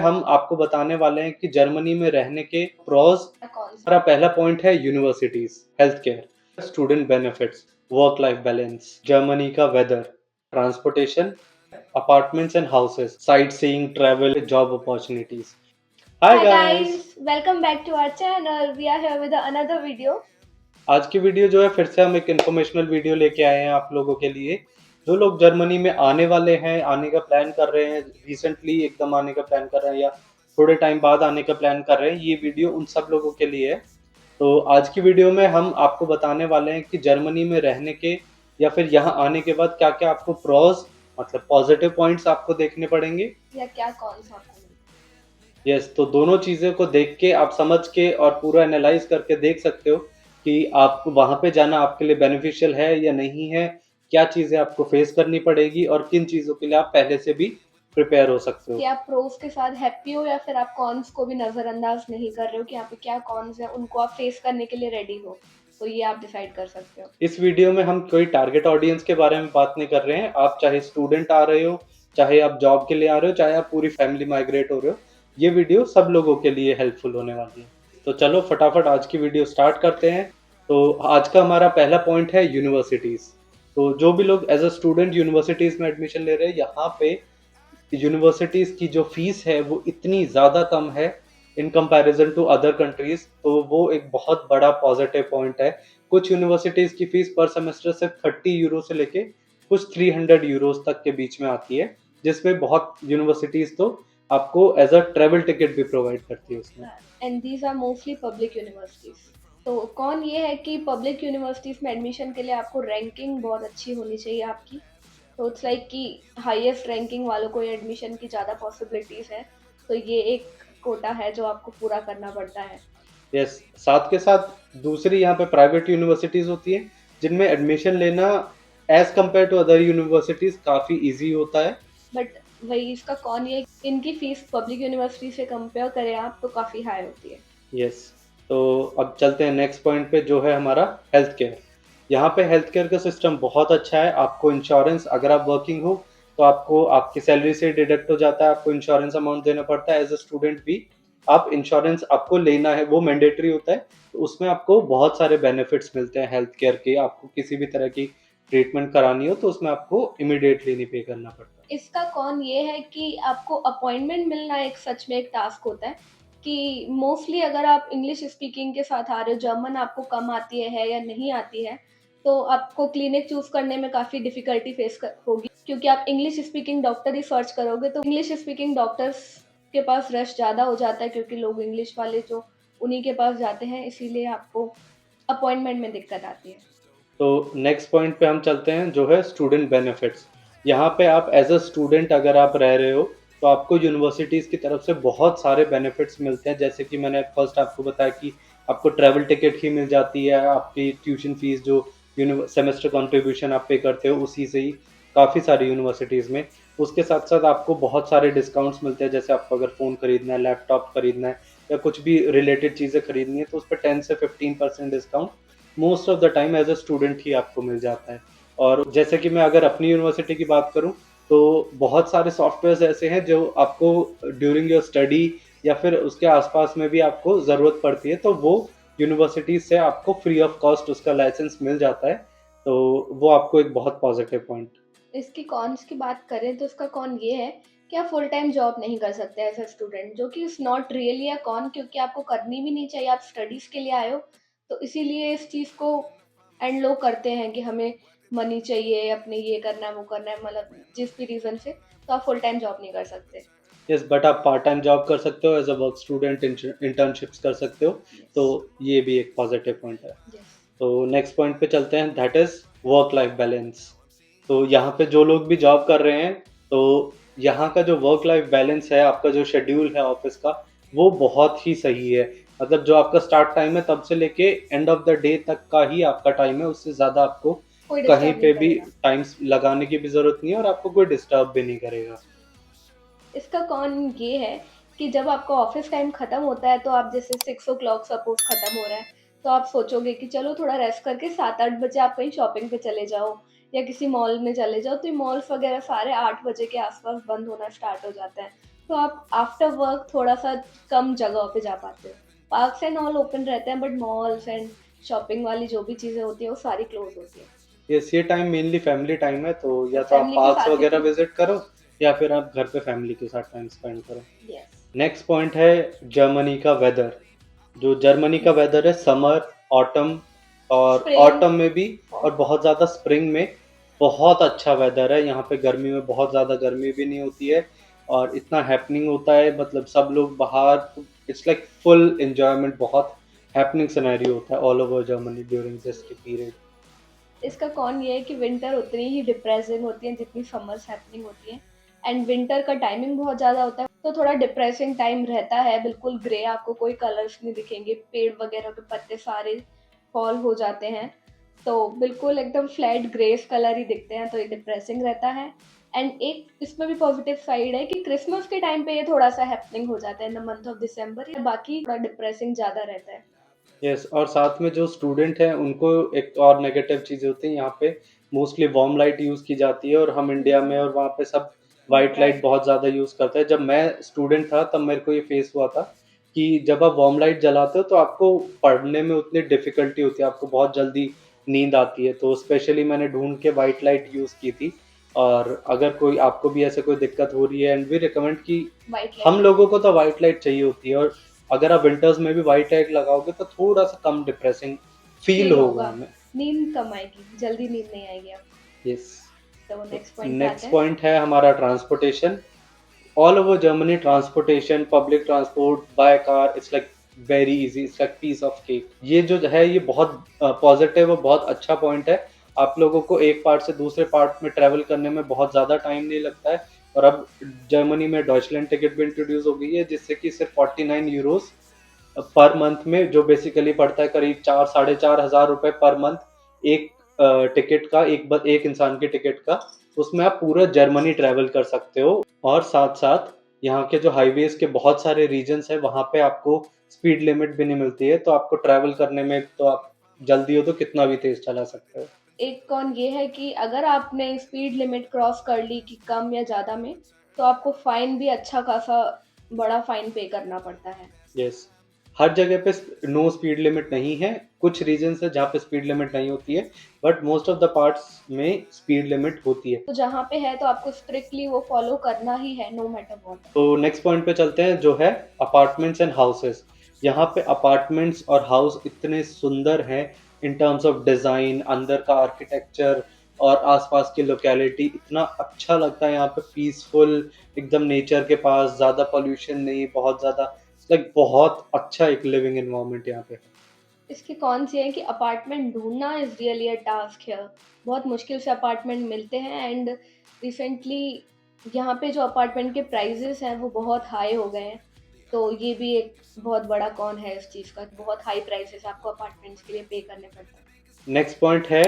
हम आपको बताने वाले हैं कि जर्मनी में रहने के प्रोज। हमारा पहला पॉइंट है universities, health care, student benefits, work life balance, Germany का weather, transportation, apartments and houses, sightseeing, travel, job opportunities. Hi Hi guys, guys, welcome back to our channel. We are here with another video. आज की video जो है फिर से हम एक informational video लेके आए हैं आप लोगों के लिए। जो लोग जर्मनी में आने वाले हैं, आने का प्लान कर रहे हैं, रिसेंटली एकदम आने का प्लान कर रहे हैं या थोड़े टाइम बाद आने का प्लान कर रहे हैं, ये वीडियो उन सब लोगों के लिए है। तो आज की वीडियो में हम आपको बताने वाले हैं कि जर्मनी में रहने के या फिर यहाँ आने के बाद क्या-क्या आपको प्रोस मतलब पॉजिटिव पॉइंट्स आपको देखने पड़ेंगे। या क्या कौन सा आपको यस, तो दोनों चीज़ों को देख के आप समझ के और पूरा एनालाइज़ करके देख सकते हो कि आप वहाँ पे जाना आपके लिए बेनिफिशियल है या नहीं है, क्या चीज़ें आपको फेस करनी पड़ेगी और किन चीज़ों के लिए आप पहले से भी प्रिपेयर हो सकते कि हो। आप प्रोस के साथ हैप्पी हो या फिर आप कॉन्स को भी नजरअंदाज नहीं कर रहे हो कि यहाँ पे क्या कॉन्स है उनको आप फेस करने के लिए रेडी हो, तो ये आप डिसाइड कर सकते हो। इस वीडियो में हम कोई टारगेट ऑडियंस के बारे में बात नहीं कर रहे हैं। आप चाहे स्टूडेंट आ रहे हो, चाहे आप जॉब के लिए आ रहे हो, चाहे आप पूरी फैमिली माइग्रेट हो रहे हो, ये वीडियो सब लोगों के लिए हेल्पफुल होने वाली है। तो चलो फटाफट आज की वीडियो स्टार्ट करते हैं। तो आज का हमारा पहला पॉइंट है यूनिवर्सिटीज़। तो जो भी लोग एज़ अ स्टूडेंट यूनिवर्सिटीज़ में एडमिशन ले रहे हैं, यहाँ पे यूनिवर्सिटीज़ की जो फीस है वो इतनी ज़्यादा कम है in comparison to other countries, तो वो एक बहुत बड़ा पॉजिटिव पॉइंट है। कुछ यूनिवर्सिटीज़ की फीस पर सेमेस्टर सिर्फ 30 यूरो से लेके कुछ 300 यूरोज़ तक के बीच में आती है, जिसमें बहुत यूनिवर्सिटीज़ तो आपको एज़ अ ट्रैवल टिकट भी प्रोवाइड करती है उसमें। And these are mostly public universities. तो कौन ये है कि पब्लिक यूनिवर्सिटीज में एडमिशन के लिए आपको रैंकिंग बहुत अच्छी होनी चाहिए आपकी। तो इट्स लाइक कि हाईएस्ट रैंकिंग वालों को एडमिशन की ज़्यादा पॉसिबिलिटीज़ है। तो ये एक कोटा है जो आपको पूरा करना पड़ता है। यस, साथ के साथ दूसरी यहाँ पे प्राइवेट यूनिवर्सिटीज़ होती हैं, जिनमें एडमिशन लेना as compare to other universities काफ़ी ईज़ी होता है। बट वही इसका कौन ये इनकी फीस पब्लिक यूनिवर्सिटी से कंपेयर करें आप तो काफ़ी हाई होती है। यस, तो अब चलते हैं नेक्स्ट पॉइंट पे जो है हमारा हेल्थ केयर। यहाँ पे हेल्थ केयर का सिस्टम बहुत अच्छा है। आपको इंश्योरेंस, अगर आप वर्किंग हो तो आपको आपकी सैलरी से डिडक्ट हो जाता है, आपको इंश्योरेंस अमाउंट देना पड़ता है। एज अ स्टूडेंट भी आप इंश्योरेंस आपको लेना है, वो मैंडेटरी होता है। तो उसमें आपको बहुत सारे बेनिफिट्स मिलते हैं हेल्थ केयर के। आपको किसी भी तरह की ट्रीटमेंट करानी हो तो उसमें आपको इमीडिएटली नहीं पे करना पड़ता। इसका कौन ये है कि आपको अपॉइंटमेंट मिलना एक सच में एक टास्क होता है कि मोस्टली अगर आप इंग्लिश स्पीकिंग के साथ आ रहे हो, जर्मन आपको कम आती है या नहीं आती है, तो आपको क्लिनिक चूज करने में काफ़ी डिफिकल्टी फेस होगी क्योंकि आप इंग्लिश स्पीकिंग डॉक्टर ही सर्च करोगे तो इंग्लिश स्पीकिंग डॉक्टर्स के पास रश ज़्यादा हो जाता है क्योंकि लोग इंग्लिश वाले जो उन्हीं के पास जाते हैं, इसीलिए आपको अपॉइंटमेंट में दिक्कत आती है। तो नेक्स्ट पॉइंट पे हम चलते हैं जो है स्टूडेंट बेनिफिट्स। यहाँ पे आप एज अ स्टूडेंट अगर आप रह रहे हो तो आपको यूनिवर्सिटीज़ की तरफ से बहुत सारे बेनिफिट्स मिलते हैं। जैसे कि मैंने फर्स्ट आपको बताया कि आपको ट्रैवल टिकट ही मिल जाती है, आपकी ट्यूशन फीस जो सेमेस्टर कंट्रीब्यूशन आप पे करते हो उसी से ही काफ़ी सारी यूनिवर्सिटीज़ में। उसके साथ साथ आपको बहुत सारे डिस्काउंट्स मिलते हैं। जैसे आपको अगर फ़ोन खरीदना है, लैपटॉप खरीदना है या कुछ भी रिलेटेड चीज़ें खरीदनी है तो उस पर 10 से 15% discount most of the time as a student ही आपको मिल जाता है। और जैसे कि मैं अगर अपनी यूनिवर्सिटी की बात करूँ तो बहुत सारे सॉफ्टवेयर्स ऐसे हैं जो आपको ड्यूरिंग योर स्टडी या फिर उसके आसपास में भी आपको ज़रूरत पड़ती है, तो वो यूनिवर्सिटी से आपको फ्री ऑफ कॉस्ट उसका लाइसेंस मिल जाता है। तो वो आपको एक बहुत पॉजिटिव पॉइंट। इसकी कॉन्स की बात करें तो इसका कॉन ये है कि आप फुल टाइम जॉब नहीं कर सकते एज अ स्टूडेंट, जो कि is not really a con क्योंकि आपको करनी भी नहीं चाहिए, आप स्टडीज के लिए आए हो। तो इसीलिए इस चीज़ को एंड लोग करते हैं कि हमें मनी चाहिए, अपने ये करना है वो करना है, मतलब जिस भी रीज़न से, तो आप फुल टाइम जॉब नहीं कर सकते। यस, बट आप पार्ट टाइम जॉब कर सकते हो, as a work student internships कर सकते हो। तो यस। ये भी एक पॉजिटिव पॉइंट है। यस। तो नेक्स्ट पॉइंट पे चलते हैं, that is work life balance. तो यहाँ पे जो लोग भी जॉब कर रहे हैं, तो यहाँ का जो वर्क लाइफ बैलेंस है, आपका जो शेड्यूल है ऑफिस का, वो बहुत ही सही है। मतलब जो आपका स्टार्ट टाइम है तब से लेके एंड ऑफ द डे तक का ही आपका टाइम है, उससे ज़्यादा आपको कोई कहीं डिस्टर्ब नहीं पे भी करेगा। टाइम लगाने की भी ज़रूरत नहीं है और आपको कोई डिस्टर्ब भी नहीं करेगा। इसका कौन ये है कि जब आपका ऑफिस टाइम खत्म होता है तो आप जैसे 6 o'clock सपोज खत्म हो रहा है, तो आप सोचोगे कि चलो थोड़ा रेस्ट करके 7-8 बजे आप कहीं शॉपिंग पे चले जाओ या किसी मॉल में चले जाओ, तो ये मॉल्स वगैरह सारे 8 बजे के आसपास बंद होना स्टार्ट हो जाते हैं। तो आप आफ्टर वर्क थोड़ा-सा कम जगहों पे जा पाते हो। पार्क्स एंड ऑल ओपन रहते हैं, बट मॉल्स एंड शॉपिंग वाली जो भी चीज़ें होती हैं, वो सारी क्लोज़ होती हैं। यस, ये टाइम मेनली फैमिली टाइम है, तो तो या तो आप फैमिली के पार्क्स साथ ही वगैरह तो विज़िट करो या फिर आप घर पे फैमिली के साथ टाइम स्पेंड करो। यस। नेक्स्ट पॉइंट है जर्मनी का वेदर। जो जर्मनी का वेदर है, समर, ऑटम और स्प्रिंग, ऑटम में भी और फॉल। बहुत ज़्यादा स्प्रिंग में बहुत अच्छा वेदर है। यहाँ पे गर्मी में बहुत ज़्यादा गर्मी भी नहीं होती है और इतना हैपनिंग होता है, मतलब सब लोग बाहर, इट्स लाइक फुल एन्जॉयमेंट, बहुत हैपनिंग सिनेरियो होता है all over Germany during this period. इसका कौन ये है कि विंटर उतनी ही डिप्रेसिंग होती है जितनी समर्स हैपनिंग होती है। एंड विंटर का टाइमिंग बहुत ज़्यादा होता है, तो थोड़ा डिप्रेसिंग टाइम रहता है। बिल्कुल ग्रे, आपको कोई कलर्स नहीं दिखेंगे, पेड़ वगैरह के पत्ते सारे फॉल हो जाते हैं, तो बिल्कुल एकदम फ्लैट ग्रेस कलर ही दिखते हैं, तो ये डिप्रेसिंग रहता है। एंड एक इसमें भी पॉजिटिव साइड है कि क्रिसमस के टाइम पे ये थोड़ा सा हैपनिंग हो जाता है, in the month of December, या बाकी थोड़ा डिप्रेसिंग ज़्यादा रहता है। यस, और साथ में जो स्टूडेंट हैं उनको एक और नेगेटिव चीज़ होती है, यहाँ पे मोस्टली वार्म लाइट यूज़ की जाती है और हम इंडिया में और वहाँ पे सब वाइट लाइट ब्राइट। बहुत ज़्यादा यूज़ करते हैं। जब मैं स्टूडेंट था तब मेरे को ये फेस हुआ था कि जब आप वार्म लाइट जलाते हो तो आपको पढ़ने में उतनी डिफ़िकल्टी होती है, आपको बहुत जल्दी नींद आती है, तो स्पेशली मैंने ढूँढ के वाइट लाइट यूज़ की थी। और अगर कोई आपको भी ऐसे कोई दिक्कत हो रही है, एंड वी रिकमेंड कि वाइट हम लाइट लोगों को तो व्हाइट लाइट चाहिए होती है, और अगर आप विंटर्स में भी व्हाइट लाइट लगाओगे तो थोड़ा-सा कम डिप्रेसिंग फ़ील फील होगा होगा, हमें। नींद कम आएगी, जल्दी नींद नहीं आएगी आपको। यस। तो तो नेक्स्ट पॉइंट पे आते नेक्स्ट हैं। पॉइंट है हमारा transportation. All over Germany transportation, public transport, by car, it's like very easy, it's like piece of cake. ये जो है ये बहुत पॉज़िटिव और बहुत अच्छा पॉइंट है। आप लोगों को एक पार्ट से दूसरे पार्ट में ट्रैवल करने में बहुत ज़्यादा टाइम नहीं लगता है, और अब जर्मनी में डॉइचलैंड टिकट भी इंट्रोड्यूस हो गई है, जिससे कि सिर्फ 49 यूरोज़ पर मंथ में, जो बेसिकली पड़ता है करीब 4 साढ़े 4,000 रुपए पर मंथ, एक टिकट का, एक इंसान के टिकट का, उसमें आप पूरा जर्मनी ट्रैवल कर सकते हो। और साथ-साथ यहाँ के जो हाईवेज़ के बहुत सारे रीजन्स हैं, वहाँ पे आपको स्पीड लिमिट भी नहीं मिलती है, तो आपको ट्रैवल करने में तो आप जल्दी हो तो कितना भी तेज़ चला सकते हो। एक कौन ये है कि अगर आपने स्पीड लिमिट क्रॉस कर ली कि कम या ज़्यादा में, तो आपको फाइन भी अच्छा खासा बड़ा फाइन पे करना पड़ता है। यस, हर जगह पे नो स्पीड लिमिट नहीं है, कुछ रीजन्स है जहाँ पे स्पीड लिमिट नहीं होती है, but most of the parts में स्पीड लिमिट होती है। तो जहाँ पे है तो आपको स्ट्रिक्टली वो फॉलो करना ही है, नो मैटर व्हाट। तो नेक्स्ट पॉइंट पे चलते हैं, जो है अपार्टमेंट्स एंड हाउसेस। यहाँ पे अपार्टमेंट्स और हाउस इतने सुंदर हैं इन टर्म्स ऑफ डिज़ाइन, अंदर का आर्किटेक्चर और आसपास की लोकेलिटी, इतना अच्छा लगता है यहाँ पे, पीसफुल, एकदम नेचर के पास, ज़्यादा पॉल्यूशन नहीं, बहुत ज़्यादा, लाइक बहुत अच्छा एक लिविंग एनवायरनमेंट यहाँ पे। इसकी कौन सी है कि अपार्टमेंट ढूँढना is really a task here. बहुत मुश्किल से अपार्टमेंट मिलते हैं। एंड रिसेंटली यहाँ पे जो अपार्टमेंट के प्राइसेज़ हैं वो बहुत हाई हो गए हैं। तो ये भी एक बहुत बड़ा कॉन है इस चीज़ का, बहुत हाई प्राइसेज़ आपको अपार्टमेंट्स के लिए पे करने पड़ते हैं। नेक्स्ट पॉइंट है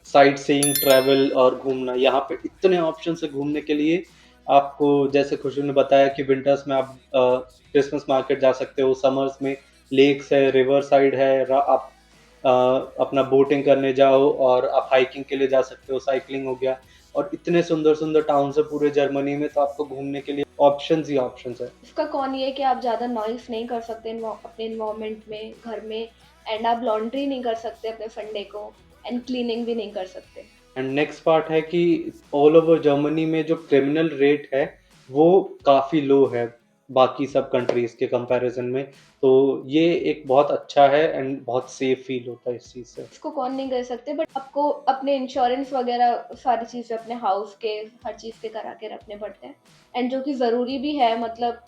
साइट सीइंग, ट्रैवल और घूमना। यहाँ पे इतने ऑप्शन है घूमने के लिए। आपको, जैसे खुशबू ने बताया कि विंटर्स में आप क्रिसमस मार्केट जा सकते हो, समर्स में लेक्स है, रिवर साइड है, आप अपना बोटिंग करने जाओ, और आप हाइकिंग के लिए जा सकते हो, साइकिलिंग हो गया, और इतने सुंदर सुंदर टाउन है पूरे जर्मनी में, तो आपको घूमने के लिए ऑप्शंस ही ऑप्शंस है। इसका कौन ये है कि आप ज़्यादा नॉइज़ नहीं कर सकते अपने एनवायरनमेंट में, घर में। एंड आप लॉन्ड्री नहीं कर सकते अपने संडे को, एंड क्लीनिंग भी नहीं कर सकते। एंड नेक्स्ट पार्ट है कि ऑल ओवर जर्मनी में जो क्रिमिनल रेट है वो काफ़ी लो है बाकी सब कंट्रीज़ के कंपैरिजन में, तो ये एक बहुत अच्छा है एंड बहुत सेफ फील होता है इस चीज़ से। इसको कौन नहीं कर सकते, बट आपको अपने इंश्योरेंस वगैरह सारी चीज़ें अपने हाउस के, हर चीज़ के करा के रखने पड़ते हैं। एंड जो कि ज़रूरी भी है, मतलब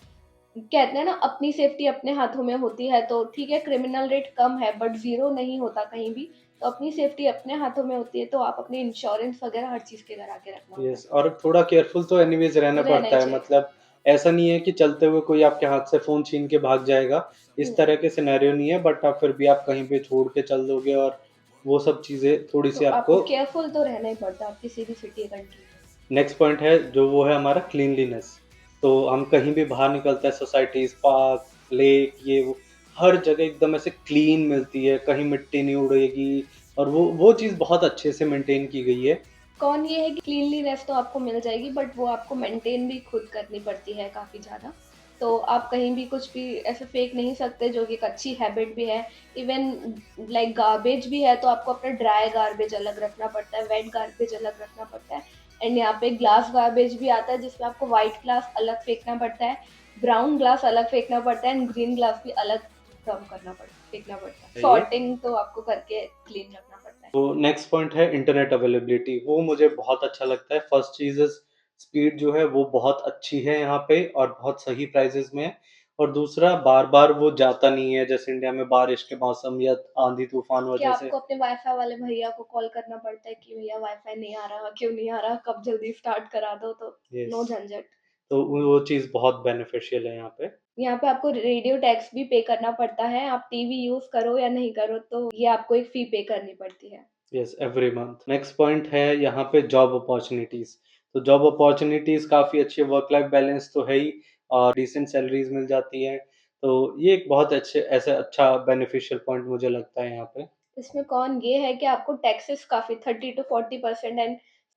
कहते हैं ना, अपनी सेफ्टी अपने हाथों में होती है। तो ठीक है, क्रिमिनल रेट कम है बट ज़ीरो नहीं होता कहीं भी। तो अपनी सेफ्टी अपने हाथों में होती है, तो आप अपने इंश्योरेंस वगैरह हर चीज़ के करा के रखना होता है। यस, और थोड़ा केयरफुल तो एनीवेज रहना रहना पड़ता ही है, चाहिए। मतलब ऐसा नहीं है कि चलते हुए कोई आपके हाथ से फ़ोन छीन के भाग जाएगा, इस नहीं, तरह के सिनेरियो नहीं है, बट आप फिर भी आप कहीं पे छोड़ के चल दोगे, और वो सब चीज़ें तो थोड़ी-सी आपको आपको। केयरफुल तो रहना ही पड़ता है, आप किसी भी सिटी या कंट्री में। नेक्स्ट पॉइंट है जो वो है हमारा क्लीनलीनेस। तो हम कहीं भी बाहर निकलते हैं, सोसाइटीज़, पार्क, लेक, ये वो, हर जगह एकदम ऐसे क्लीन मिलती है, कहीं मिट्टी नहीं उड़ेगी, और वो चीज़ बहुत अच्छे से मेंटेन की गई है। कौन ये है कि क्लीनलीनेस तो आपको मिल जाएगी, बट वो आपको मेंटेन भी खुद करनी पड़ती है काफ़ी ज़्यादा। तो आप कहीं भी कुछ भी ऐसे फेंक नहीं सकते, जो कि एक अच्छी हैबिट भी है। इवन लाइक गार्बेज भी है तो आपको अपना ड्राई गार्बेज अलग रखना पड़ता है, वेट गार्बेज अलग रखना पड़ता है। एंड यहाँ पे ग्लास गार्बेज भी आता है जिसमें आपको व्हाइट ग्लास अलग फेंकना पड़ता है, ब्राउन ग्लास अलग फेंकना पड़ता है एंड ग्रीन ग्लास भी अलग कम करना पड़ता फेंकना पड़ता है। सही है। सॉर्टिंग तो आपको करके क्लीन रखना पड़ता है। तो नेक्स्ट पॉइंट है इंटरनेट अवेलेबिलिटी, वो मुझे बहुत अच्छा लगता है। फर्स्ट चीज़ इज़ स्पीड जो है वो बहुत अच्छी है यहाँ पे और बहुत सही प्राइसेज़ में है। और दूसरा बार-बार वो जाता नहीं है, जैसे इंडिया में बारिश के मौसम या आंधी-तूफ़ान कि वजह से। आपको अपने वाईफ़ाई वाले भैया को कॉल करना पड़ता है कि भैया वाईफ़ाई नहीं आ रहा, क्यों नहीं आ रहा? कब जल्दी स्टार्ट करा दो, तो यस, नो झंझट। तो वो चीज़ बहुत बेनिफिशियल है यहाँ पे। यहाँ पे आपको रेडियो टैक्स भी पे करना पड़ता है, आप टीवी यूज़ करो या नहीं करो तो ये आपको एक फ़ी पे करनी पड़ती है। Yes, every month. Next point है यहाँ पे जॉब अपॉर्च्युनिटीज़। तो जॉब अपॉर्च्युनिटीज़ काफ़ी अच्छी है, वर्क लाइफ बैलेंस तो है ही और डिसेंट सैलरीज़ मिल जाती हैं। तो ये एक बहुत अच्छे ऐसा अच्छा बेनिफिशियल पॉइंट मुझे लगता है यहाँ पे। इसमें कॉन ये है कि आपको टैक्सेस काफ़ी 30 टू 40% एंड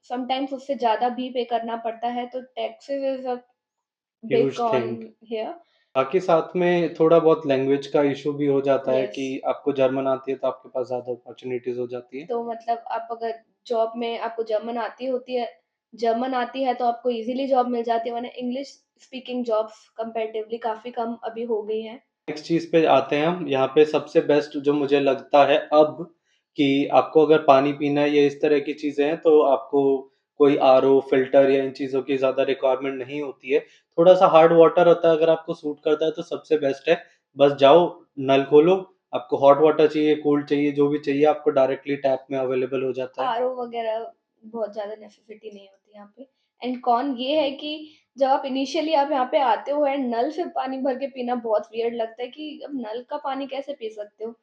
समटाइम्स उससे ज़्यादा भी पे करना पड़ता है, तो taxes is a big huge con thing. Here. बाकी साथ में थोड़ा बहुत लैंग्वेज का इश्यू भी हो जाता है यस। कि आपको जर्मन आती है तो आपके पास ज़्यादा अपॉर्च्युनिटीज़ हो जाती है। तो मतलब आप अगर जॉब में आपको जर्मन आती है तो आपको इज़िली जॉब मिल जाती है, वरना इंग्लिश स्पीकिंग जॉब्स कंपैरेटिवली काफ़ी कम अभी हो गई हैं। नेक्स्ट चीज़ पे आते हैं हम, यहाँ पे सबसे बेस्ट जो मुझे लगता है अब कि आपको अगर पानी पीना है या इस तरह की चीज़ें हैं तो आपको कोई आरओ, फ़िल्टर या इन चीज़ों की ज़्यादा रिक्वायरमेंट नहीं होती है। थोड़ा-सा हार्ड वाटर होता है, अगर आपको सूट करता है तो सबसे बेस्ट है। बस जाओ, नल खोलो, आपको हॉट वाटर चाहिए, कोल्ड चाहिए, जो भी चाहिए आपको डायरेक्टली टैप में अवेलेबल हो जाता है। आरओ वगैरह बहुत ज़्यादा नेसेसिटी नहीं होती यहाँ पे। एंड कॉन ये है कि जब आप इनिशियली आप यहाँ पे आते हो एंड नल से पानी भर के पीना बहुत वियर्ड लगता है कि अब नल का पानी कैसे पी सकते हो?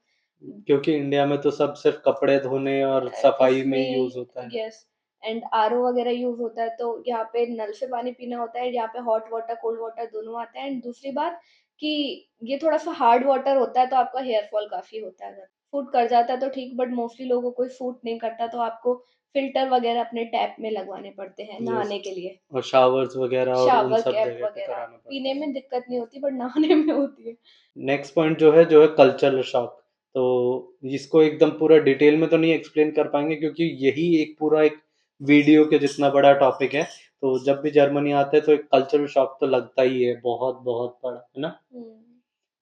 क्योंकि इंडिया में तो सब सिर्फ़ कपड़े धोने और सफाई में ही इसमें यूज़ होता है। यस। एंड आरओ वगैरह यूज़ होता है तो यहाँ पे नल से पानी पीना होता है, यहाँ पे हॉट वाटर, कोल्ड वाटर दोनों आते हैं। एंड दूसरी बात कि ये थोड़ा-सा हार्ड वाटर होता है तो आपका हेयर फॉल काफ़ी होता है अगर सूट कर जाता है तो ठीक, बट मोस्टली लोगों को सूट नहीं करता तो आपको फ़िल्टर वगैरह अपने टैप में लगवाने पड़ते हैं यस, नहाने के लिए। और शावर्स वगैरह और उन शावर सब कैप जगह पे वगैरह कराना पड़ता पीने है। में दिक्कत नहीं होती बट नहाने में होती है। नेक्स्ट पॉइंट जो है कल्चरल शॉक। तो इसको एकदम पूरा डिटेल में तो नहीं एक्सप्लेन कर पाएँगे क्योंकि यही एक पूरा एक वीडियो के जितना बड़ा टॉपिक है। तो जब भी जर्मनी आते हैं तो एक कल्चरल शॉक तो लगता ही है, बहुत-बहुत बड़ा, है ना? हुँ।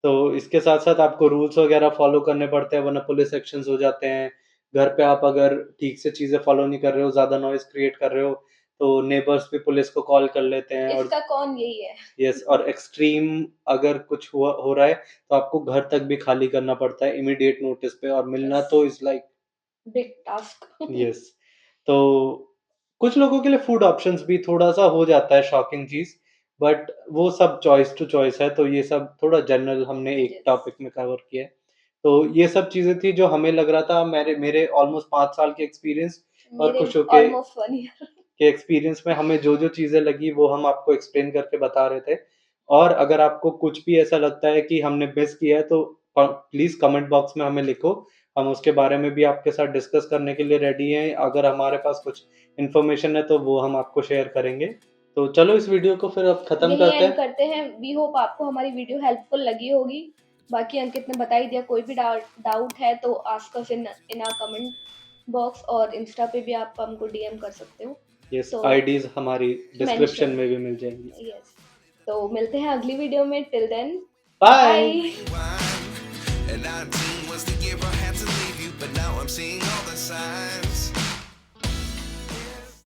तो इसके साथ-साथ आपको रूल्स वगैरह फ़ॉलो करने पड़ते हैं वरना पुलिस एक्शंस हो जाते हैं। घर पे आप अगर ठीक से चीज़ें फ़ॉलो नहीं कर रहे हो, ज़्यादा नॉइज़ क्रिएट कर रहे हो, तो नेबर्स भी पुलिस को कॉल कर लेते हैं और इसका कौन यही है। यस, और एक्सट्रीम अगर कुछ हुआ हो रहा है तो आपको घर तक भी खाली करना पड़ता है इमीडिएट नोटिस पे और मिलना यस, तो is like big task. Yes. तो कुछ लोगों के लिए फूड ऑप्शंस भी थोड़ा-सा हो जाता है शॉकिंग चीज़, बट वो सब चॉइस टू चॉइस है, तो ये सब थोड़ा जनरल हमने एक यस। टॉपिक में कवर किया है। तो ये सब चीज़ें थी जो हमें लग रहा था मेरे मेरे ऑलमोस्ट 5 साल के एक्सपीरियंस और मेरे खुशियों के ऑलमोस्ट 1 ईयर। एक्सपीरियंस में हमें जो-जो चीज़ें लगी वो हम आपको एक्सप्लेन करके बता रहे थे। और अगर आपको कुछ भी ऐसा लगता है कि हमने मिस किया है तो प्लीज़ कमेंट बॉक्स में हमें लिखो। हम उसके बारे में भी आपके साथ डिस्कस करने के लिए रेडी हैं। अगर हमारे पास कुछ इन्फॉर्मेशन है तो वो हम आपको शेयर करेंगे। तो चलो इस वीडियो को फिर अब खत्म यही करते एंड हैं। करते हैं। वी होप आपको हमारी वीडियो हेल्पफुल लगी होगी। बाकी अंकित ने बता ही दिया, कोई भी डाउट है तो ask us in our comment box, और इंस्टा पे भी आप हमको डीएम कर सकते हो। यस, तो आईडीज़ हमारी डिस्क्रिप्शन मेंशन में भी मिल जाएँगी। यस। तो मिलते हैं अगली वीडियो में, till then bye. Bye. And 19 was the year I had to leave you, but now I'm seeing all the signs.